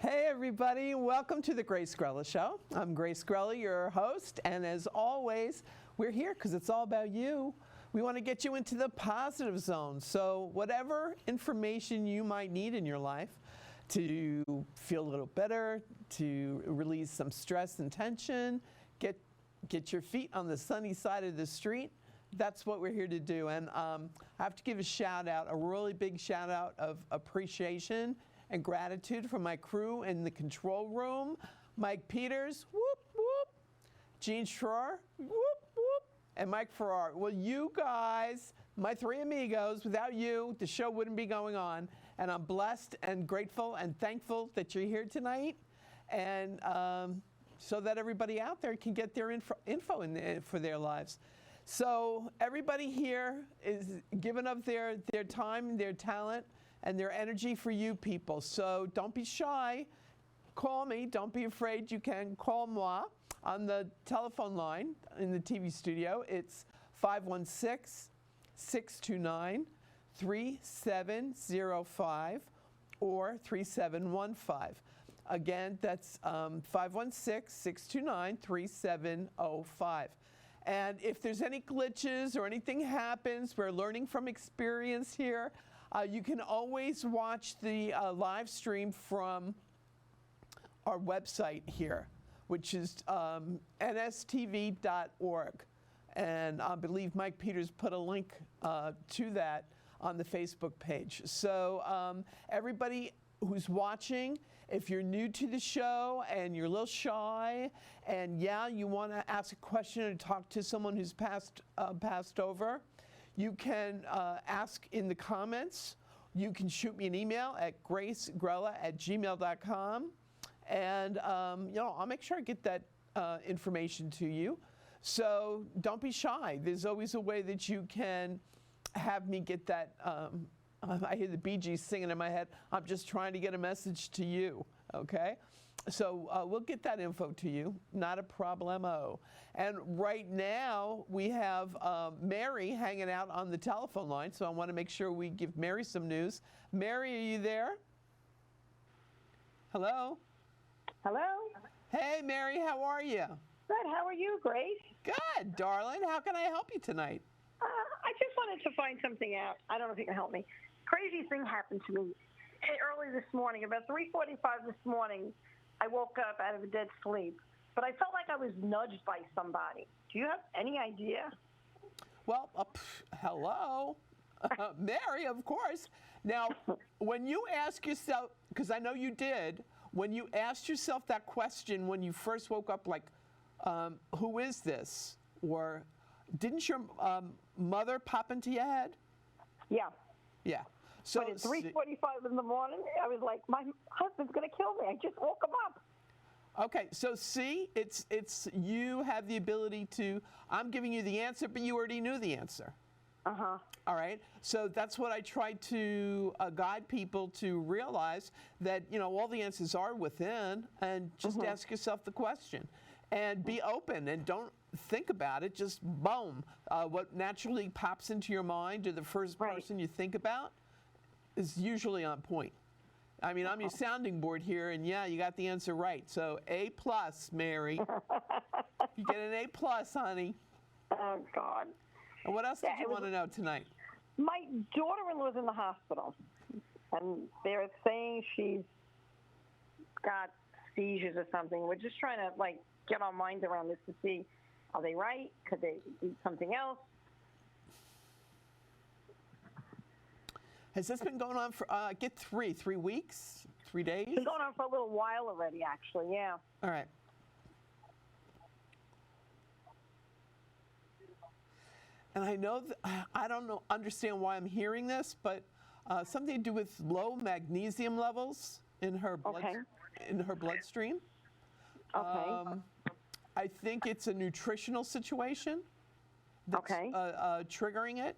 Hey everybody, welcome to the Grace Grella Show. I'm Grace Grella, your host, and as always, we're here because it's all about you. We want to get you into the positive zone. So whatever information you might need in your life to feel a little better, to release some stress and tension, get your feet on the sunny side of the street, that's what we're here to do. And I have to give a shout out, a really big shout out of appreciation and gratitude from my crew in the control room. Mike Peters, whoop, whoop. Gene Schroer, whoop, whoop. And Mike Farrar. Well, you guys, my three amigos, without you, the show wouldn't be going on. And I'm blessed and grateful and thankful that you're here tonight. And so that everybody out there can get their info for their lives. So everybody here is giving up their time, their talent, and their energy for you people. So don't be shy. Call me. Don't be afraid. You can call moi on the telephone line in the TV studio. It's 516-629-3705 or 3715. Again, that's 516-629-3705. And if there's any glitches or anything happens, we're learning from experience here. You can always watch the live stream from our website here, which is nstv.org. And I believe Mike Peters put a link to that on the Facebook page. So everybody who's watching, if you're new to the show and you're a little shy and you want to ask a question or talk to someone who's passed over, you can ask in the comments. You can shoot me an email at gracegrella@gmail.com. And, I'll make sure I get that information to you. So don't be shy. There's always a way that you can have me get that. I hear the Bee Gees singing in my head. I'm just trying to get a message to you, okay? So we'll get that info to you, not a problemo. And right now we have Mary hanging out on the telephone line, so I want to make sure we give Mary some news. Mary, are you there? Hello? Hello? Hey, Mary, how are you? Good, how are you, Grace? Good, darling. How can I help you tonight? I just wanted to find something out. I don't know if you can help me. Crazy thing happened to me early this morning, about 3:45 this morning. I woke up out of a dead sleep, but I felt like I was nudged by somebody. Do you have any idea? Well, hello, Mary, of course. Now, when you ask yourself, because I know you did, when you asked yourself that question when you first woke up, like, who is this? Or didn't your mother pop into your head? Yeah. Yeah. So but at 3:45 in the morning, I was like, my husband's going to kill me. I just woke him up. Okay, so see, it's you have the ability to, I'm giving you the answer, but you already knew the answer. Uh-huh. All right, so that's what I try to guide people to realize, that, all the answers are within, and just ask yourself the question. And be open, and don't think about it, just boom. What naturally pops into your mind, or the first person you think about, is usually on point. I mean, I'm your sounding board here, and you got the answer right. So A+, Mary. You get an A+, honey. Oh, God. And what else did you want to know tonight? My daughter-in-law is in the hospital, and they're saying she's got seizures or something. We're just trying to, get our minds around this to see, are they right? Could they do something else? Has this been going on for, get 3 weeks, 3 days? It's been going on for a little while already, actually, yeah. All right. And I know, I don't understand why I'm hearing this, but something to do with low magnesium levels in her bloodstream. Okay. I think it's a nutritional situation that's triggering it.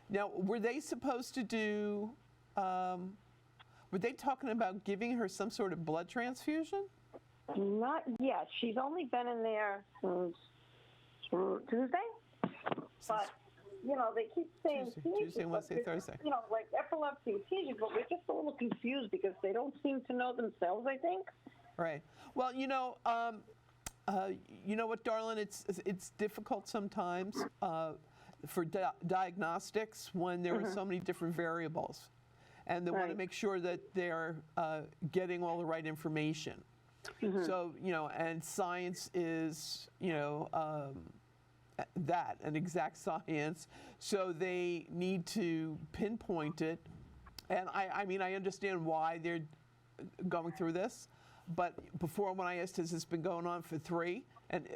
Now, were they supposed to do, were they talking about giving her some sort of blood transfusion? Not yet. She's only been in there since Tuesday. But they keep saying seizures. Tuesday, Wednesday, Thursday. Like epilepsy, seizures, but we're just a little confused because they don't seem to know themselves, I think. Right. Well, you know what, darling? It's difficult sometimes for diagnostics when there are so many different variables, and they want to make sure that they're getting all the right information. So, and science is, that, an exact science. So they need to pinpoint it. And I mean, I understand why they're going through this. But before, when I asked, has this been going on for 3? And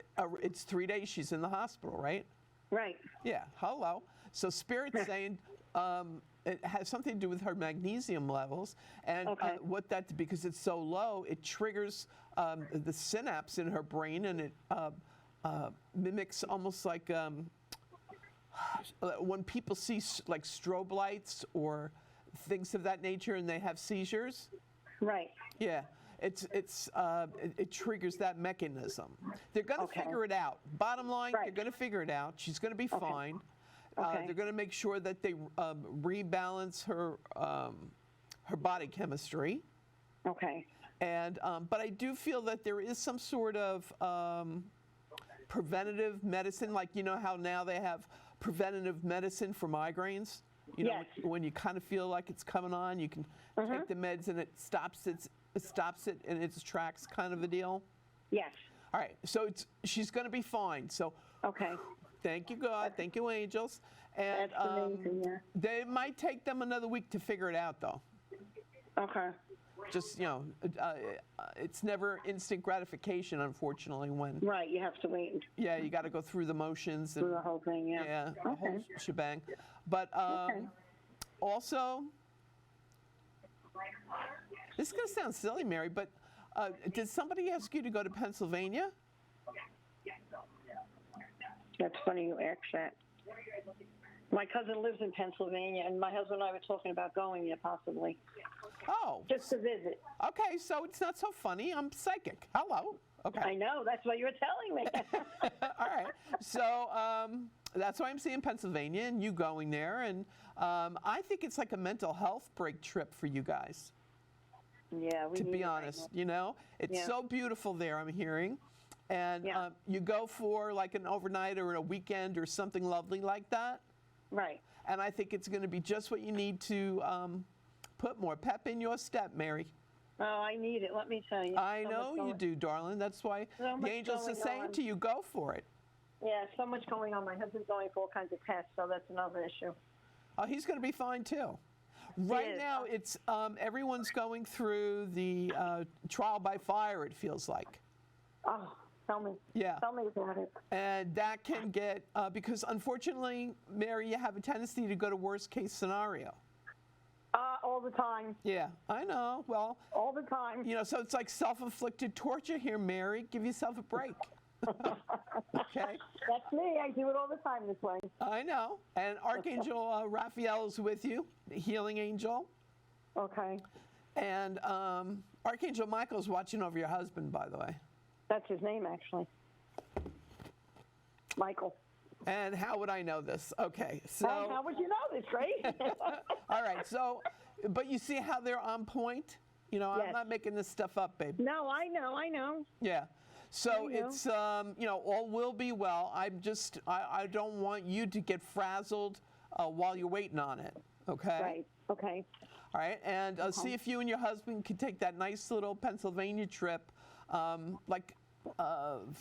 it's 3 days she's in the hospital, right? Right. Yeah, hello. So Spirit's saying it has something to do with her magnesium levels. And because it's so low, it triggers the synapse in her brain, and it mimics almost like when people see like strobe lights or things of that nature and they have seizures. Right. Yeah. It triggers that mechanism. They're going to figure it out. Bottom line, they're going to figure it out. She's going to be fine. They're going to make sure that they rebalance her body chemistry. Okay. And but I do feel that there is some sort of preventative medicine, like how now they have preventative medicine for migraines. When you kind of feel like it's coming on, you can take the meds and it stops it in its tracks, kind of a deal. Yes. All right. So she's going to be fine. So thank you, God. Thank you, angels. And that's amazing. Yeah. They might take them another week to figure it out, though. Okay. Just it's never instant gratification, unfortunately. When you have to wait. Yeah, you got to go through the motions. Through the whole thing. Yeah. Yeah, the whole shebang. But also, this is going to sound silly, Mary, but did somebody ask you to go to Pennsylvania? That's funny you ask that. My cousin lives in Pennsylvania, and my husband and I were talking about going there possibly. Oh. Just to visit. Okay, so it's not so funny. I'm psychic. Hello. Okay. I know. That's what you were telling me. All right. So that's why I'm seeing Pennsylvania and you going there. And I think it's like a mental health break trip for you guys. Yeah, to be honest, it's so beautiful there, I'm hearing. And you go for like an overnight or a weekend or something lovely like that. Right. And I think it's going to be just what you need to put more pep in your step, Mary. Oh, I need it, let me tell you. I know you do, darling. That's why the angels are saying to you, go for it. Yeah, so much going on. My husband's going for all kinds of tests, so that's another issue. Oh, he's going to be fine, too. Right now, it's everyone's going through the trial by fire, it feels like. Oh, tell me. Yeah. Tell me about it. And that can get, because unfortunately, Mary, you have a tendency to go to worst case scenario. All the time. Yeah, I know. Well, all the time. So it's like self-inflicted torture here, Mary. Give yourself a break. Okay? That's me. I do it all the time this way. I know. And Archangel Raphael is with you, the healing angel. Okay. And Archangel Michael's watching over your husband, by the way. That's his name, actually. Michael. And how would I know this? Okay, so... How would you know this, right? All right, so, but you see how they're on point? Yes. I'm not making this stuff up, babe. No, I know. Yeah. So it's, all will be well. I don't want you to get frazzled while you're waiting on it, okay? Right, okay. All right, and see if you and your husband can take that nice little Pennsylvania trip, for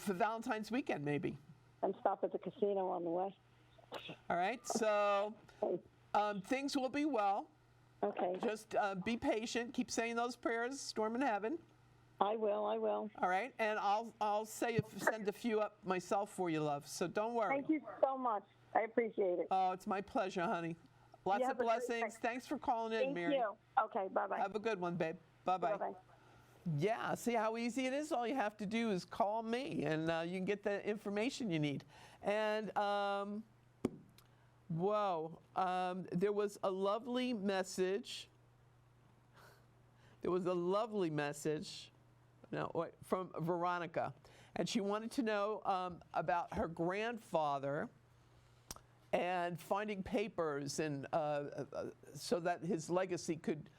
Valentine's weekend, maybe. And stop at the casino on the way. All right, so things will be well. Okay. Just be patient. Keep saying those prayers, storm in heaven. I will. All right, and I'll send a few up myself for you, love. So don't worry. Thank you so much. I appreciate it. Oh, it's my pleasure, honey. Lots of blessings. Thanks for calling in, Mary. Thank you. Okay, bye-bye. Have a good one, babe. Bye-bye. Bye-bye. Yeah, see how easy it is? All you have to do is call me, and you can get the information you need. And, there was a lovely message. From Veronica. And she wanted to know about her grandfather. and finding papers and so that his legacy could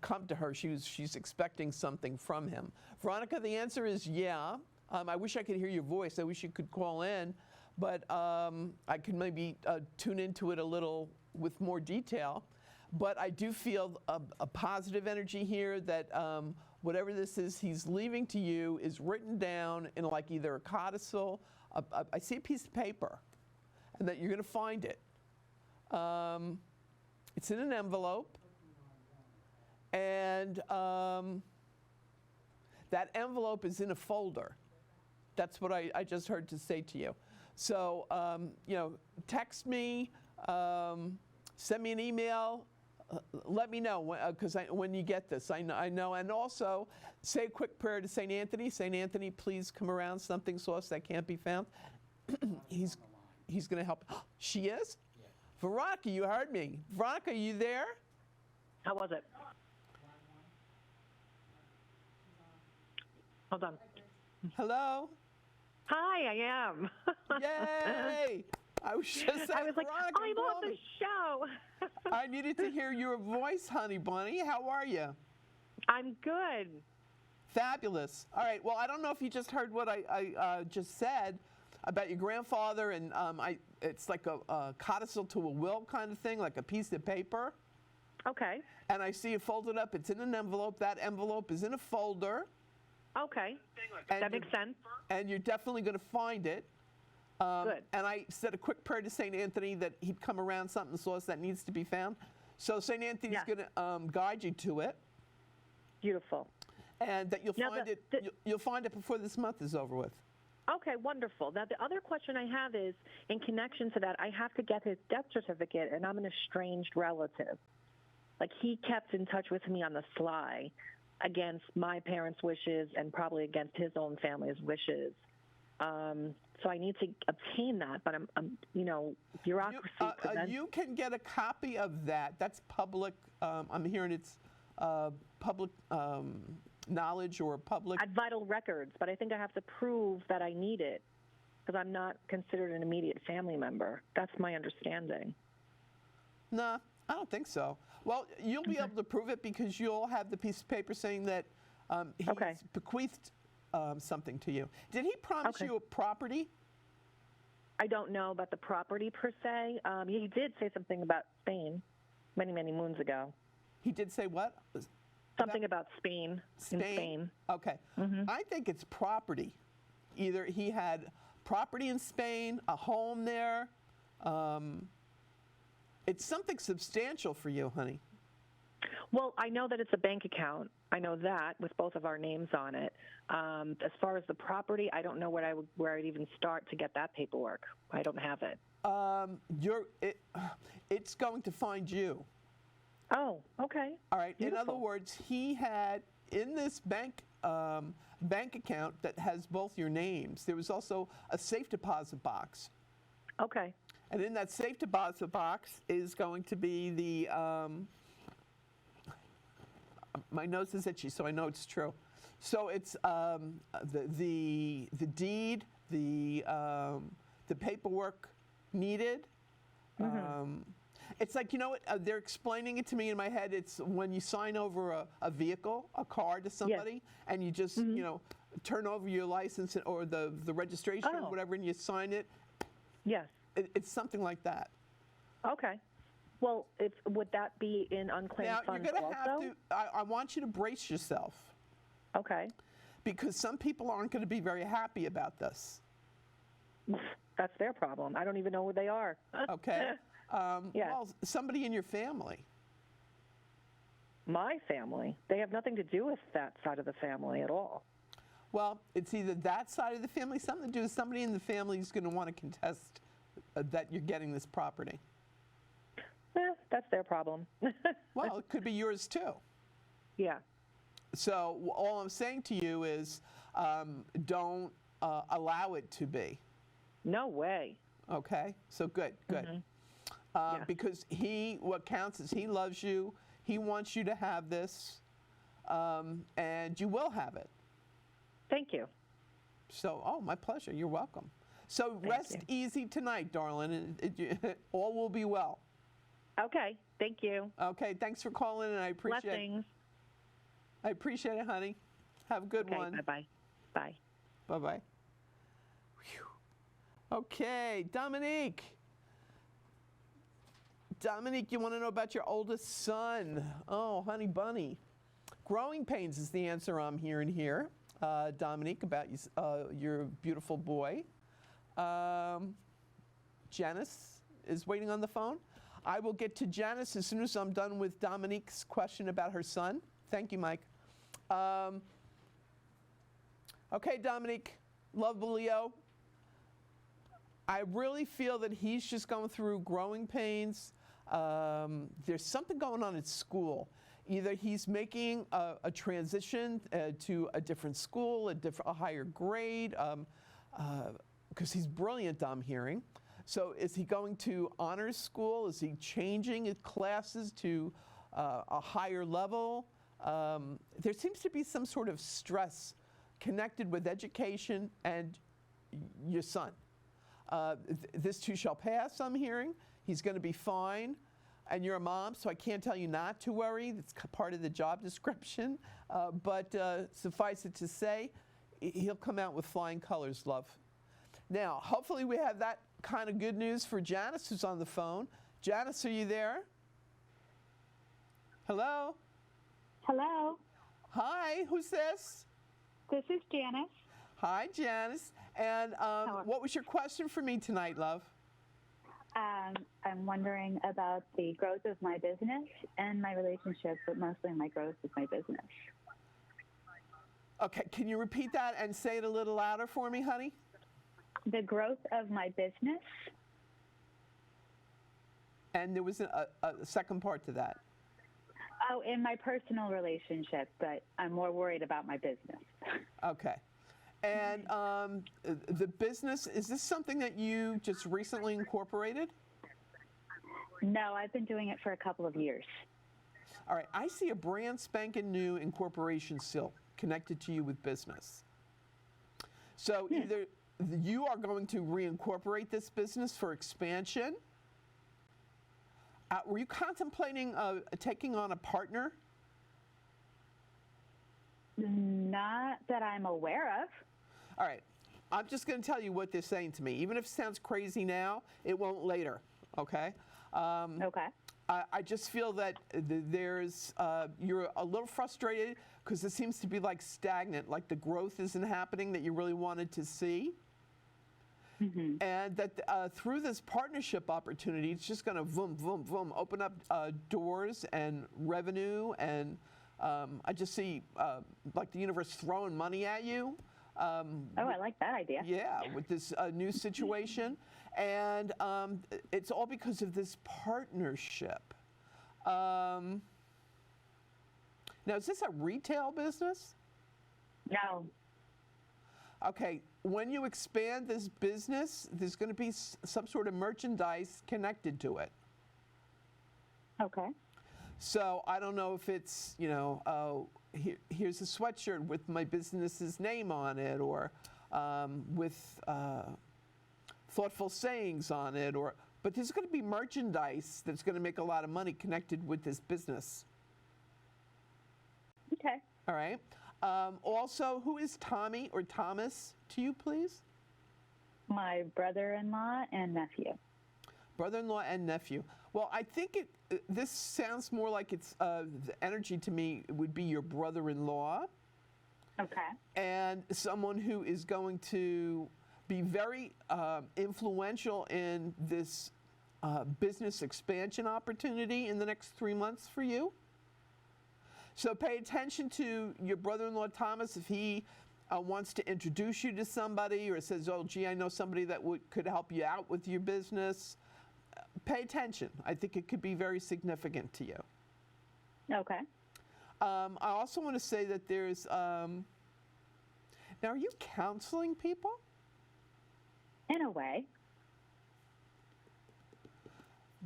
come to her. She's expecting something from him. Veronica, the answer is yeah. I wish I could hear your voice. I wish you could call in, but I could maybe tune into it a little with more detail. But I do feel a positive energy here that whatever this is he's leaving to you is written down in like either a codicil, I see a piece of paper, and that you're going to find it. It's in an envelope, and that envelope is in a folder. That's what I just heard to say to you. So, text me, send me an email, let me know because when you get this. I know. And also, say a quick prayer to St. Anthony. St. Anthony, please come around something source that can't be found. He's going to help. She is? Yeah. Veronica, you heard me. Veronica, are you there? How was it? Hold on. Hello? Hi, I am. Yay! I was just saying, I was like, Veronica, I'm on the show. I needed to hear your voice, honey bunny. How are you? I'm good. Fabulous. All right. Well, I don't know if you just heard what I just said about your grandfather, and it's like a codicil to a will kind of thing, like a piece of paper. Okay. And I see it folded up. It's in an envelope. That envelope is in a folder. Okay. That makes sense. And you're definitely going to find it. Good. And I said a quick prayer to St. Anthony that he'd come around something source that needs to be found. So St. Anthony's going to guide you to it. Beautiful. And that you'll find it. You'll find it before this month is over with. Okay, wonderful. Now, the other question I have is, in connection to that, I have to get his death certificate, and I'm an estranged relative. Like, he kept in touch with me on the sly against my parents' wishes and probably against his own family's wishes. So I need to obtain that, but I'm bureaucracy prevents. You can get a copy of that. That's public. I'm hearing it's public knowledge or public. At Vital Records, but I think I have to prove that I need it because I'm not considered an immediate family member. That's my understanding. Nah, I don't think so. Well, you'll be able to prove it because you'll have the piece of paper saying that he's bequeathed something to you. Did he promise you a property? I don't know about the property per se. He did say something about Spain many, many moons ago. He did say what? Something about Spain. In Spain. Okay. Mm-hmm. I think it's property. Either he had property in Spain, a home there. It's something substantial for you, honey. Well, I know that it's a bank account. I know that with both of our names on it. As far as the property, I don't know where I'd even start to get that paperwork. I don't have it. It's going to find you. Oh, okay. All right. Beautiful. In other words, he had in this bank account that has both your names, there was also a safe deposit box. Okay. And in that safe deposit box is going to be the my nose is itchy, so I know it's true. So it's the deed, the paperwork needed. Mm-hmm. It's like, you know what, they're explaining it to me in my head. It's when you sign over a vehicle, a car to somebody, and you just, turn over your license or the registration or whatever, and you sign it. Yes. It's something like that. Okay. Well, would that be in unclaimed now, funds you're going to also? have to, I want you to brace yourself. Okay. Because some people aren't going to be very happy about this. That's their problem. I don't even know who they are. Okay. Yeah. Well, somebody in your family. My family? They have nothing to do with that side of the family at all. Well, it's either that side of the family, something to do with somebody in the family who's going to want to contest that you're getting this property. That's their problem. Well, it could be yours too. Yeah. So all I'm saying to you is don't allow it to be. No way. Okay? So good. Mm-hmm. Because what counts is he loves you. He wants you to have this, and you will have it. Thank you. So, my pleasure. You're welcome. So rest you. easy tonight, darling, and all will be well. Okay. Thank you. Okay, thanks for calling, and I appreciate it. Blessings. I appreciate it, honey. Have a good Okay. one. Bye-bye. Bye. Bye-bye. Okay, Dominique. Dominique, you want to know about your oldest son? Oh, honey bunny. Growing pains is the answer I'm hearing here, Dominique, about your beautiful boy. Janice is waiting on the phone. I will get to Janice as soon as I'm done with Dominique's question about her son. Thank you, Mike. Okay, Dominique, love Leo. I really feel that he's just going through growing pains. There's something going on at school. Either he's making a transition to a different school, a higher grade, because he's brilliant, I'm hearing. So is he going to honors school? Is he changing his classes to a higher level? There seems to be some sort of stress connected with education and your son. This too shall pass, I'm hearing. He's going to be fine. And you're a mom, so I can't tell you not to worry. It's part of the job description. But suffice it to say, he'll come out with flying colors, love. Now, hopefully we have that kind of good news for Janice, who's on the phone. Janice, are you there? Hello? Hello, Hi, who's this? this is Janice. Hi, Janice. And what was your question for me tonight, love? I'm wondering about the growth of my business and my relationship, but mostly my growth with my business. Okay, can you repeat that and say it a little louder for me, honey? The growth of my business. And there was a second part to that. Oh, in my personal relationship, but I'm more worried about my business. Okay. And the business, is this something that you just recently incorporated? No, I've been doing it for a couple of years. All right, I see a brand spanking new incorporation still connected to you with business. So either you are going to reincorporate this business for expansion. Were you contemplating taking on a partner? Not that I'm aware of. All right, I'm just going to tell you what they're saying to me. Even if it sounds crazy now, it won't later, okay? Okay. I just feel that you're a little frustrated because it seems to be like stagnant, like the growth isn't happening that you really wanted to see. Mm-hmm. And that through this partnership opportunity, it's just going to open up doors and revenue. And I just see like the universe throwing money at you. I like that idea. Yeah, with this new situation. And it's all because of this partnership. Now, is this a retail business? No. Okay, when you expand this business, there's going to be some sort of merchandise connected to it. Okay. So I don't know if it's, here's a sweatshirt with my business's name on it, or with thoughtful sayings on it, but there's going to be merchandise that's going to make a lot of money connected with this business. Okay. All right. Also, who is Tommy or Thomas to you, please? My brother-in-law and nephew. Brother-in-law and nephew. Well, I think this sounds more like it's the energy to me would be your brother-in-law. Okay. And someone who is going to be very influential in this business expansion opportunity in the next 3 months for you. So pay attention to your brother-in-law, Thomas, if he wants to introduce you to somebody or says, oh, gee, I know somebody that could help you out with your business. Pay attention. I think it could be very significant to you. Okay. I also want to say that there's, now are you counseling people? In a way.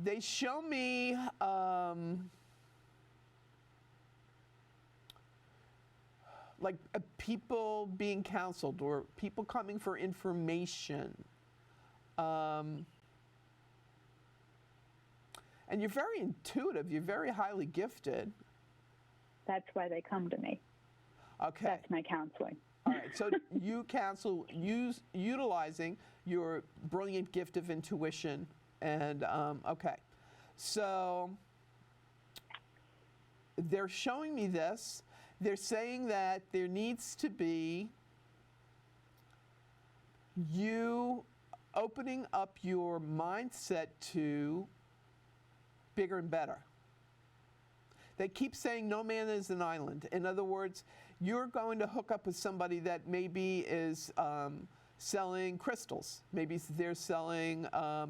They show me, like people being counseled or people coming for information. And you're very intuitive. You're very highly gifted. That's why they come to me. Okay. That's my counseling. All right. So you counsel utilizing your brilliant gift of intuition. And, okay. So they're showing me this. They're saying that there needs to be you opening up your mindset to bigger and better. They keep saying no man is an island. In other words, you're going to hook up with somebody that maybe is selling crystals. Maybe they're selling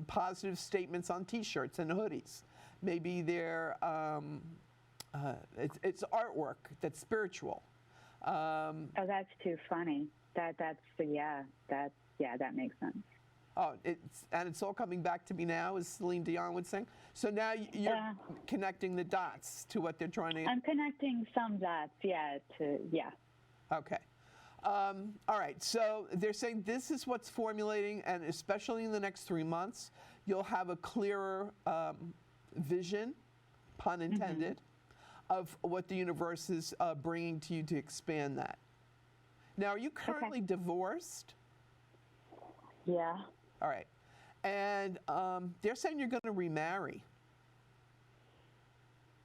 positive statements on T-shirts and hoodies. Maybe they're it's artwork that's spiritual. Oh, that's too funny. That makes sense. Oh, it's all coming back to me now, as Celine Dion would sing. So now you're connecting the dots to what they're trying to. I'm connecting some dots, Okay. All right. So they're saying this is what's formulating, and especially in the next 3 months, you'll have a clearer vision, pun intended, of what the universe is bringing to you to expand that. Now, are you currently divorced? Yeah. All right. And they're saying you're going to remarry.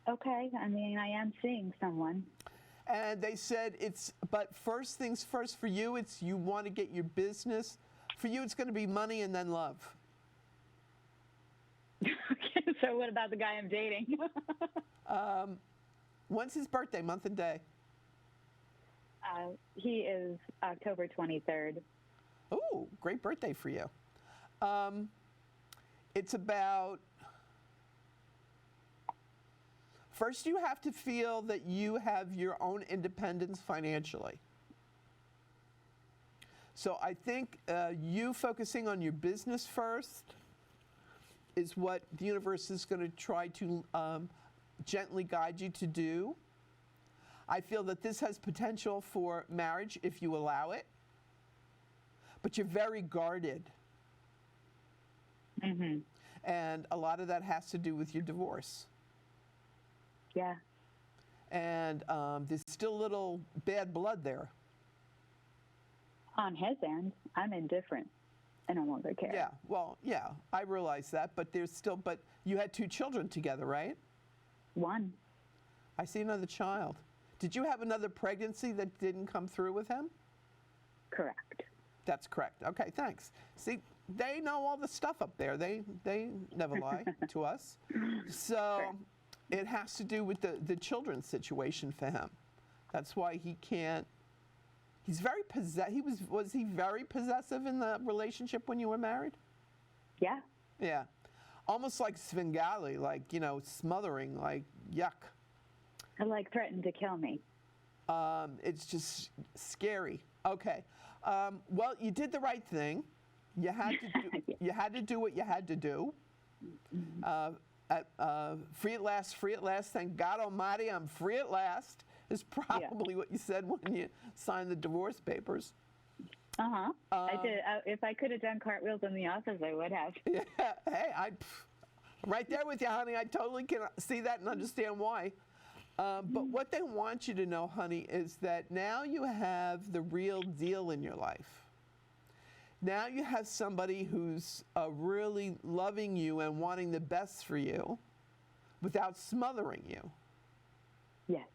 Okay. I mean, I am seeing someone. And they said but first things first for you, you want to get your business. For you, it's going to be money and then love. Okay, so what about the guy I'm dating? When's his birthday, month and day? He is October 23rd. Oh, great birthday for you. It's about, first you have to feel that you have your own independence financially. So I think you focusing on your business first is what the universe is going to try to gently guide you to do. I feel that this has potential for marriage if you allow it, but you're very guarded. Mm-hmm. And a lot of that has to do with your divorce. Yeah. And there's still a little bad blood there. On his end, I'm indifferent. I no longer care. Yeah, well, yeah, I realize that, but but you had 2 children together, right? One. I see another child. Did you have another pregnancy that didn't come through with him? Correct. That's correct. Okay, thanks. See, they know all the stuff up there. They never lie to us. So it has to do with the children's situation for him. That's why he can't. He's very was he very possessive in the relationship when you were married? Yeah. Yeah. Almost like Svengali, like, smothering, like yuck. Like threatened to kill me. It's just scary. Okay. Well, you did the right thing. You had to do, you had to do what you had to do. Free at last, free at last. Thank God Almighty, I'm free at last. Is probably what you said when you signed the divorce papers. I did. If I could have done cartwheels in the office, I would have. Yeah. Hey, I'm right there with you, honey. I totally can see that and understand why. But what they want you to know, honey, is that now you have the real deal in your life. Now you have somebody who's really loving you and wanting the best for you without smothering you. Yes.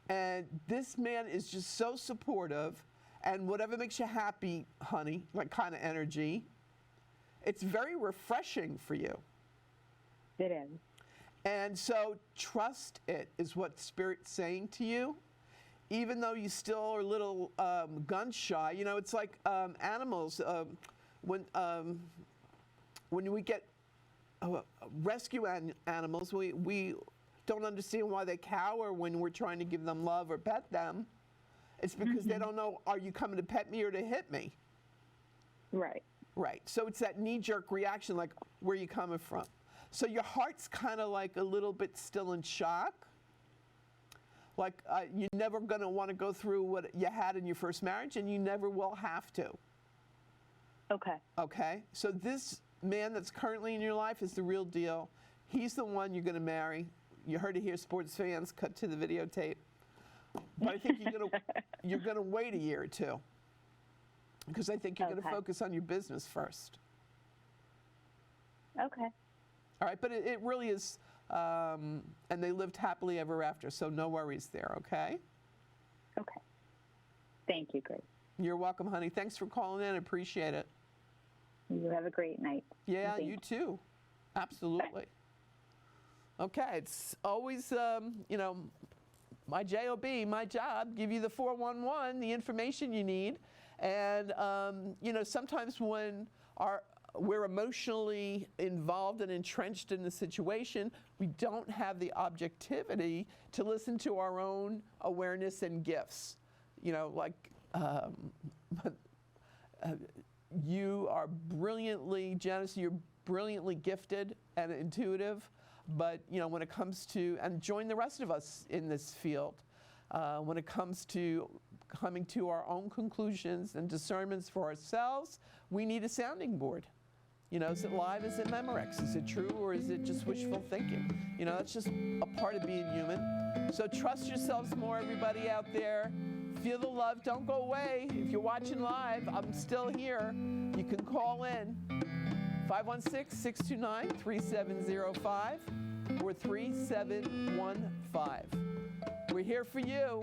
And this man is just so supportive, and whatever makes you happy, honey, like kind of energy, it's very refreshing for you. It is. And so trust it is what Spirit's saying to you. Even though you still are a little gun shy, it's like animals. When we get rescue animals, we don't understand why they cower when we're trying to give them love or pet them. It's because they don't know, are you coming to pet me or to hit me? Right. Right. So it's that knee-jerk reaction, like, where are you coming from? So your heart's kind of like a little bit still in shock. Like you're never going to want to go through what you had in your first marriage, and you never will have to. Okay. Okay? So this man that's currently in your life is the real deal. He's the one you're going to marry. You heard it here, sports fans. Cut to the videotape. But I think you're gonna wait a year or two, because I think you're going to focus on your business first. Okay. All right, but it really is, and they lived happily ever after, so no worries there, okay? Okay. Thank you, Grace. You're welcome, honey. Thanks for calling in. Appreciate it. You have a great night. Yeah, Thank you too. Absolutely. Okay, it's always, my job, my job, give you the 411, the information you need. And, sometimes when we're emotionally involved and entrenched in the situation, we don't have the objectivity to listen to our own awareness and gifts. You are brilliantly, Janice, you're brilliantly gifted and intuitive, but when it comes to, and join the rest of us in this field, when it comes to coming to our own conclusions and discernments for ourselves, we need a sounding board. Is it live? Is it Memorex? Is it true, or is it just wishful thinking? That's just a part of being human. So trust yourselves more, everybody out there. Feel the love. Don't go away. If you're watching live, I'm still here. You can call in 516-629-3705 or 3715. We're here for you.